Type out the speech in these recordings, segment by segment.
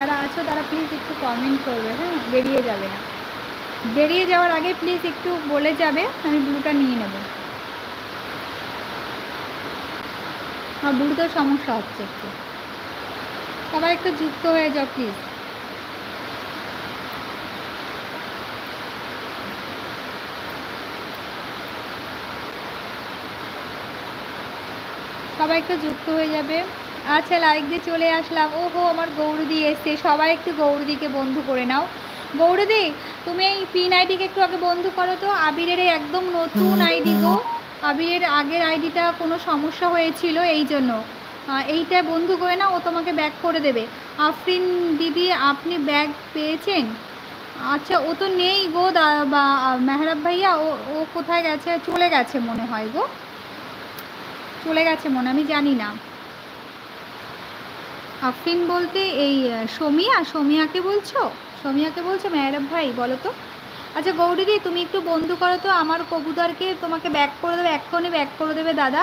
যারা আছো তারা প্লিজ একটু কমেন্ট করবে, হ্যাঁ, বেরিয়ে যাবে না। বেরিয়ে যাওয়ার আগে প্লিজ একটু বলে যাবে, আমি ব্লুটা নিয়ে নেব। আমার ব্লুতেও সমস্যা হচ্ছে একটু, সবাই একটু যুক্ত হয়ে যাও প্লিজ। সবাই একটু যুক্ত হয়ে যাবে। আচ্ছা, লাইক দিয়ে চলে আসলাম। ওহো, আমার গৌরদি এসছে। সবাই একটু গৌরদিকে বন্ধু করে নাও। গৌরদি, তুমি এই পিন আইডিকে একটু আগে বন্ধু করো তো। আবিরের এই একদম নতুন আইডি গো। আবিরের আগের আইডিটা কোনো সমস্যা হয়েছিল, এই জন্য। এইটা বন্ধু করে না, ও তোমাকে ব্যাক করে দেবে। আফরিন দিদি, আপনি ব্যাগ পেয়েছেন? আচ্ছা, ও তো নেই গো বা মেহরাব ভাইয়া, ও ও কোথায় গেছে? চলে গেছে মনে হয় গো, চলে গেছে মনে, আমি জানি না। আফরিন বলতে এই সোমিয়াকে বলছো? সোমিয়াকে বলছো মেহরাব ভাই, বলো তো। আচ্ছা গৌরীদি, তুমি একটু বন্ধু করো তো আমার কবুতরকে, তোমাকে ব্যাক করে দেবে, এক্ষুনি ব্যাক করে দেবে দাদা।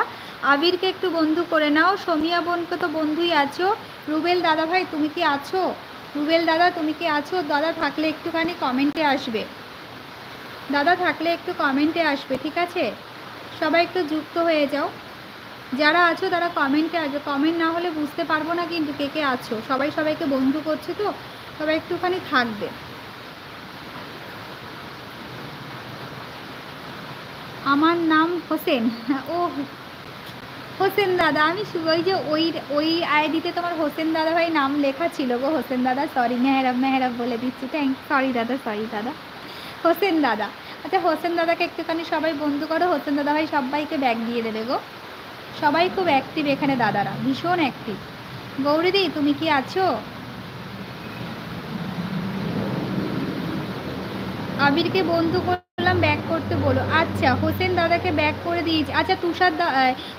আবিরকে একটু বন্ধু করে নাও। সোমিয়া বোনকে তো বন্ধুই আছো। রুবেল দাদা ভাই, তুমি কি আছো? রুবেল দাদা, তুমি কি আছো? দাদা থাকলে একটুখানি কমেন্টে আসবে, দাদা থাকলে একটু কমেন্টে আসবে, ঠিক আছে? সবাই একটু যুক্ত হয়ে যাও। যারা আছো তারা কমেন্টে আসবে, কমেন্ট না হলে বুঝতে পারবো না কিন্তু কে কে আছো। সবাই সবাইকে বন্ধু করছে তো, সবাই একটুখানি থাকবে। আমার নাম হোসেন। ও হোসেন দাদা, আমি ওই যে ওই আইডিতে তোমার হোসেন দাদা ভাই নাম লেখা ছিল গো। হোসেন দাদা, সরি, মেহরাব মেহরাব বলে দিচ্ছি, সরি দাদা, সরি দাদা। হোসেন দাদা, আচ্ছা হোসেন দাদাকে একটুখানি সবাই বন্ধু করো। হোসেন দাদা ভাই সবাইকে ব্যাগ দিয়ে দেবে গো। সবাই খুব অ্যাক্টিভ এখানে, দাদারা ভীষণ অ্যাক্টিভ। গৌরীদি, তুমি কি আছো? আবিরকে বন্ধু করলাম, ব্যাক করতে বলো। আচ্ছা, হোসেন দাদাকে ব্যাক করে দিয়েছি। আচ্ছা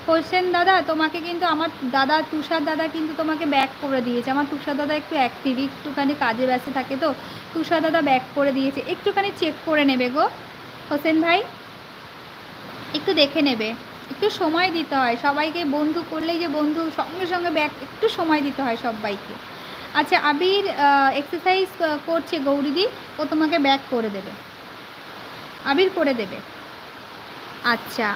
হোসেন দাদা, তোমাকে কিন্তু আমার দাদা তুষার দাদা কিন্তু তোমাকে ব্যাক করে দিয়েছে। আমার তুষার দাদা একটু অ্যাক্টিভ, একটুখানি কাজে ব্যস্ত থাকে তো। তুষার দাদা ব্যাক করে দিয়েছে, একটুখানি চেক করে নেবে গো হোসেন ভাই, একটু দেখে নেবে। একটু সময় দিতে হয় সবাইকে, বন্ধু করলেই যে বন্ধু সঙ্গে সঙ্গে ব্যাক, একটু সময় দিতে হয় সবাইকে। আচ্ছা, আবির এক্সারসাইজ করছে গৌরীদি, ও তোমাকে ব্যাক করে দেবে, আবির করে দেবে। আচ্ছা,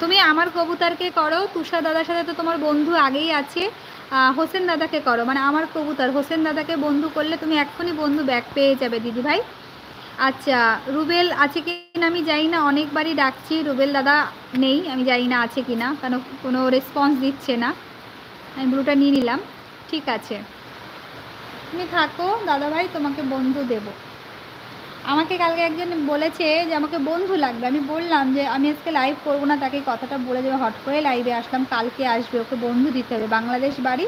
তুমি আমার কবুতরকে করো। তুষার দাদার সাথে তো তোমার বন্ধু আগেই আছে। হোসেন দাদাকে করো, মানে আমার কবুতর হোসেন দাদাকে বন্ধু করলে তুমি এক্ষুনি বন্ধু ব্যাক পেয়ে যাবে দিদি ভাই। আচ্ছা, রুবেল আছে কি না আমি জানি না, অনেকবারই ডাকছি, রুবেল দাদা নেই, আমি জানি না আছে কি না, কেন কোনো রেসপন্স দিচ্ছে না। আমি ব্লুটা নিয়ে নিলাম, ঠিক আছে, তুমি থাকো দাদা ভাই, তোমাকে বন্ধু দেবো। আমাকে কালকে একজন বলেছে যে আমাকে বন্ধু লাগবে, আমি বললাম যে আমি আজকে লাইভ করবো না, তাকে কথাটা বলে যাবে, হট করে লাইভে আসলাম। কালকে আসবে, ওকে বন্ধু দিতে হবে, বাংলাদেশ বাড়ি,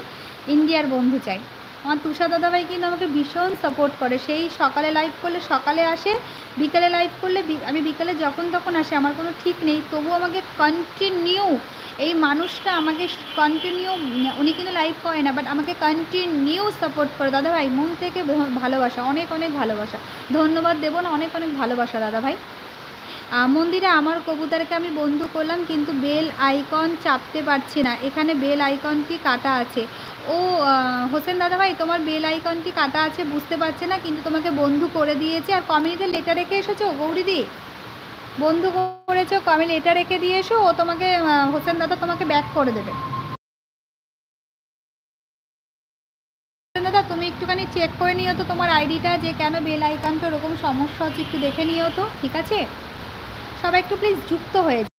ইন্ডিয়ার বন্ধু চাই। আমার তুষার দাদাভাই কিন্তু আমাকে ভীষণ সাপোর্ট করে, সেই সকালে লাইভ করলে সকালে আসে, বিকালে লাইভ করলে আমি বিকালে যখন তখন আসে, আমার কোনো ঠিক নেই, তবু আমাকে কন্টিনিউ, এই মানুষটা আমাকে কন্টিনিউ, উনি কিন্তু লাইভ করে না বাট আমাকে কন্টিনিউ সাপোর্ট করে দাদাভাই, মন থেকে ভালোবাসা, অনেক অনেক ভালোবাসা, ধন্যবাদ দেবো না, অনেক অনেক ভালোবাসা দাদাভাই। মন্দিরে আমার কবুতরকে আমি বন্ধু করলাম, কিন্তু বেল আইকন চাপতে পারছি না, এখানে বেল আইকনটি কাটা আছে। ও হোসেন দাদাভাই, তোমার বেল আইকনটি কাটা আছে বুঝতে পারছে না, কিন্তু তোমাকে বন্ধু করে দিয়েছে। আর কমিউনিতে লেটার রেখে এসেছো গৌরীদি, বন্ধু করেছো, কমে লেটার রেখে দিয়ে এসো, ও তোমাকে হোসেন দাদা তোমাকে ব্যাক করে দেবে। দাদা তুমি একটুখানি চেক করে নিও তো তোমার আইডিটা, যে কেন বেল আইকনটা ওরকম সমস্যা হচ্ছে, একটু দেখে নিও তো, ঠিক আছে? সবাই একটু প্লিজ যুক্ত হয়ে যাও।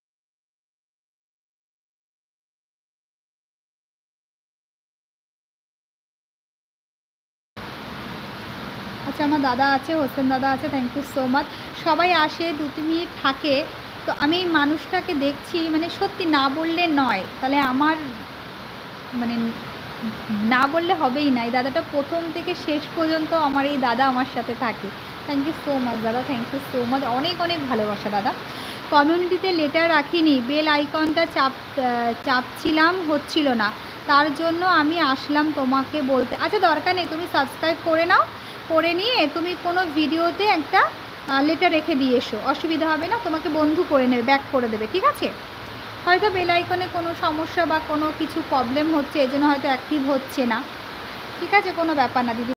আচ্ছা, আমার দাদা আছে, হোসেন দাদা আছে, থ্যাংক ইউ সো মাচ। সবাই আসে, 2-3 মিনিট থাকে, তো আমি এই মানুষটাকে দেখছি, মানে সত্যি না বললে নয়, তাহলে আমার মানে না বললে হবেই না। এই দাদাটা প্রথম থেকে শেষ পর্যন্ত আমার এই দাদা আমার সাথে থাকে। থ্যাংক ইউ সো মাচ দাদা, থ্যাংক ইউ সো মাচ, অনেক অনেক ভালোবাসা দাদা। কমিউনিটিতে লেটার রাখিনি, বেল আইকনটা চাপছিলাম, হচ্ছিল না, তার জন্য আমি আসলাম তোমাকে বলতে। আচ্ছা দরকার নেই, তুমি সাবস্ক্রাইব করে নাও, করে নিয়ে তুমি কোনো ভিডিওতে একটা লেটার রেখে দিয়ে এসো, অসুবিধা হবে না, তোমাকে বন্ধু করে নেবে, ব্যাক করে দেবে, ঠিক আছে? হয়তো বেল আইকনে কোনো সমস্যা বা কোনো কিছু প্রবলেম হচ্ছে, এজন্য হয়তো অ্যাক্টিভ হচ্ছে না, ঠিক আছে, কোনো ব্যাপার না দিদি।